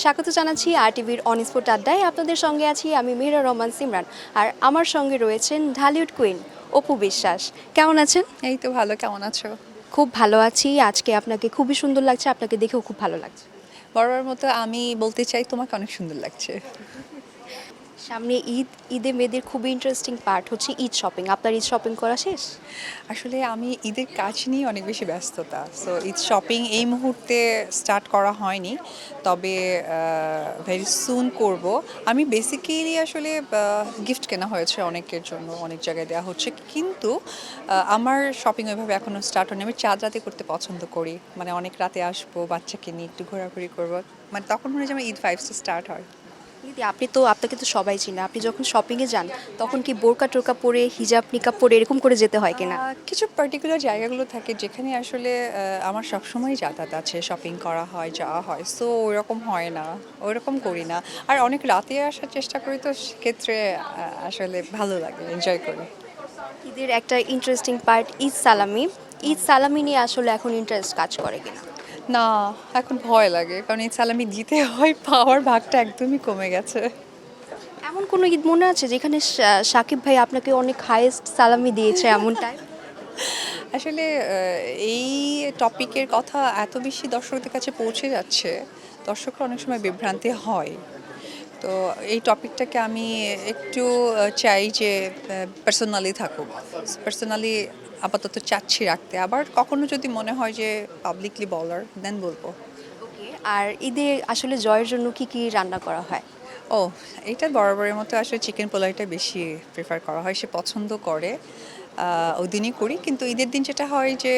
স্বাগত জানাচ্ছি আরটিভির on spot আড্ডায়। আপনাদের সঙ্গে আছি আমি মেহরা রহমান সিমরান, আর আমার সঙ্গে রয়েছেন ঢালিউড কুইন অপু বিশ্বাস। কেমন আছেন? এই তো ভালো, কেমন আছো? খুব ভালো আছি। আজকে আপনাকে খুবই সুন্দর লাগছে, আপনাকে দেখেও খুব ভালো লাগছে। বরাবর মতো আমি বলতে চাই তোমাকে অনেক সুন্দর লাগছে। সামনে ঈদ, ঈদে মেয়েদের খুবই ইন্টারেস্টিং পার্ট হচ্ছে ঈদ শপিং। আপনার ঈদ শপিং করা শেষ? আসলে আমি ঈদের কাজ নিয়ে অনেক বেশি ব্যস্ততা, সো ঈদ শপিং এই মুহূর্তে স্টার্ট করা হয়নি, তবে ভেরি সুন করব। আমি বেসিক্যালি আসলে গিফট কেনা হয়েছে অনেকের জন্য, অনেক জায়গায় দেওয়া হচ্ছে, কিন্তু আমার শপিং ওইভাবে এখনও স্টার্ট হয়নি। আমি চাঁদ রাতে করতে পছন্দ করি, মানে অনেক রাতে আসবো, বাচ্চাকে নিয়ে একটু ঘোরাঘুরি করবো, মানে তখন মনে হয় যে আমার ঈদ ভাইবসটা স্টার্ট হয়। দিদি, আপনাকে তো সবাই চিনে। আপনি যখন শপিংয়ে যান তখন কি বোরকা টোরকা পরে, হিজাব নিকাব পরে এরকম করে যেতে হয় কিনা? কিছু পার্টিকুলার জায়গাগুলো থাকে যেখানে আসলে আমার সবসময় যাতায়াত আছে, শপিং করা হয়, যাওয়া হয়, সো ওইরকম হয় না, ওইরকম করি না। আর অনেক রাতে আসার চেষ্টা করি, তো সেক্ষেত্রে আসলে ভালো লাগে, এনজয় করি। ঈদের একটা ইন্টারেস্টিং পার্ট ঈদ সালামি। ঈদ সালামি নিয়ে আসলে এখন ইন্টারেস্ট কাজ করে কিনা? না, এখন ভয় লাগে, কারণ এই সালামি দিতে হয়, পাওয়ার ভাগটা একদমই কমে গেছে। এমন কোনো ঈদ মনে আছে যেখানে সাকিব ভাই আপনাকে অনেক হাইয়েস্ট সালামি দিয়েছে এমনটাই? আসলে এই টপিকের কথা এত বেশি দর্শকদের কাছে পৌঁছে যাচ্ছে, দর্শকরা অনেক সময় বিভ্রান্তি হয়। তো এই টপিকটাকে আমি একটু চাই যে পার্সোনালি থাকুক, পার্সোনালি আপাতত চাচ্ছি রাখতে। আবার কখনো যদি মনে হয় যে পাবলিকলি বলার, দেন বলবো। ওকে। আর ঈদে আসলে জয়ের জন্য কি কি রান্না করা হয়? ও, এইটা বরাবরের মতো আসলে চিকেন পোলাওটা বেশি প্রেফার করা হয়, সে পছন্দ করে। ওই দিনই করি, কিন্তু ঈদের দিন যেটা হয় যে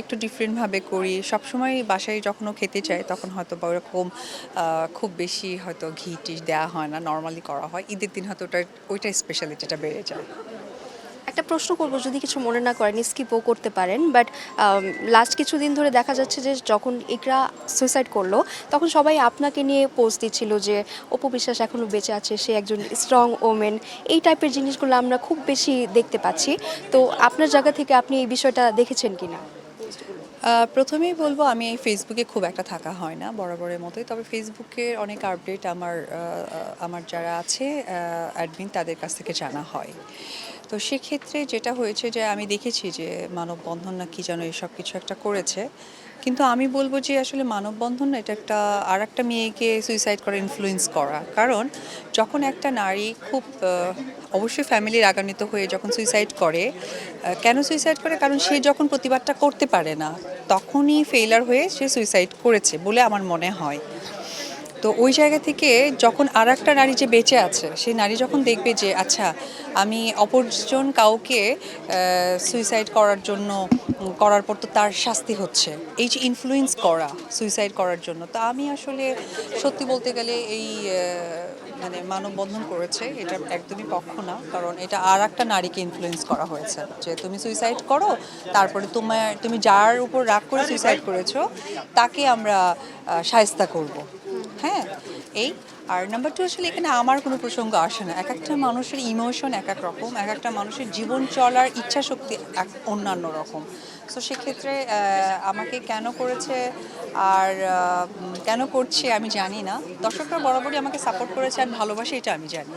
একটু ডিফারেন্টভাবে করি। সবসময় বাসায় যখনও খেতে চাই তখন হয়তো বা ওরকম খুব বেশি হয়তো ঘি টি দেওয়া হয় না, নর্মালি করা হয়। ঈদের দিন হয়তো ওইটা স্পেশালিটিটা বেড়ে যায়। একটা প্রশ্ন করব, যদি কিছু মনে না করেন স্কিপও করতে পারেন, বাট লাস্ট কিছুদিন ধরে দেখা যাচ্ছে যে যখন ইকরা সুইসাইড করলো তখন সবাই আপনাকে নিয়ে পোস্ট দিচ্ছিল যে অপু বিশ্বাস এখনও বেঁচে আছে, সে একজন স্ট্রং ওমেন। এই টাইপের জিনিসগুলো আমরা খুব বেশি দেখতে পাচ্ছি। তো আপনার জায়গা থেকে আপনি এই বিষয়টা দেখেছেন কিনা? প্রথমেই বলবো, আমি এই ফেসবুকে খুব একটা থাকা হয় না বরাবরের মতোই, তবে ফেসবুকের অনেক আপডেট আমার যারা আছে অ্যাডমিন, তাদের কাছ থেকে জানা হয়। তো সেক্ষেত্রে যেটা হয়েছে যে আমি দেখেছি যে মানববন্ধন না কি যেন এসব কিছু একটা করেছে, কিন্তু আমি বলবো যে আসলে মানববন্ধন না, এটা একটা আর একটা মেয়েকে সুইসাইড করা, ইনফ্লুয়েন্স করা। কারণ যখন একটা নারী খুব অবশ্যই ফ্যামিলি রাগান্বিত হয়ে যখন সুইসাইড করে, কেন সুইসাইড করে? কারণ সে যখন প্রতিবাদটা করতে পারে না, তখনই ফেইলার হয়ে সে সুইসাইড করেছে বলে আমার মনে হয়। তো ওই জায়গা থেকে যখন আর একটা নারী যে বেঁচে আছে, সেই নারী যখন দেখবে যে আচ্ছা, আমি অপরজন কাউকে সুইসাইড করার জন্য করার পর তো তার শাস্তি হচ্ছে, এই যে ইনফ্লুয়েন্স করা সুইসাইড করার জন্য, তা আমি আসলে সত্যি বলতে গেলে এই মানে মানববন্ধন করেছে এটা একদমই পক্ষ না, কারণ এটা আর একটা নারীকে ইনফ্লুয়েন্স করা হয়েছে যে তুমি সুইসাইড করো, তারপরে তুমি যার উপর রাগ করে সুইসাইড করেছো তাকে আমরা শায়েস্তা করব। হ্যাঁ, এই। আর নাম্বার টু, আসলে এখানে আমার কোনো প্রসঙ্গ আসে না। এক একটা মানুষের ইমোশন এক এক রকম, এক একটা মানুষের জীবন চলার ইচ্ছা শক্তি অন্যান্য রকম। সো সেক্ষেত্রে আমাকে কেন করেছে আর কেন করছে আমি জানি না। দর্শকরা বরাবরই আমাকে সাপোর্ট করেছে আর ভালোবাসে, এটা আমি জানি।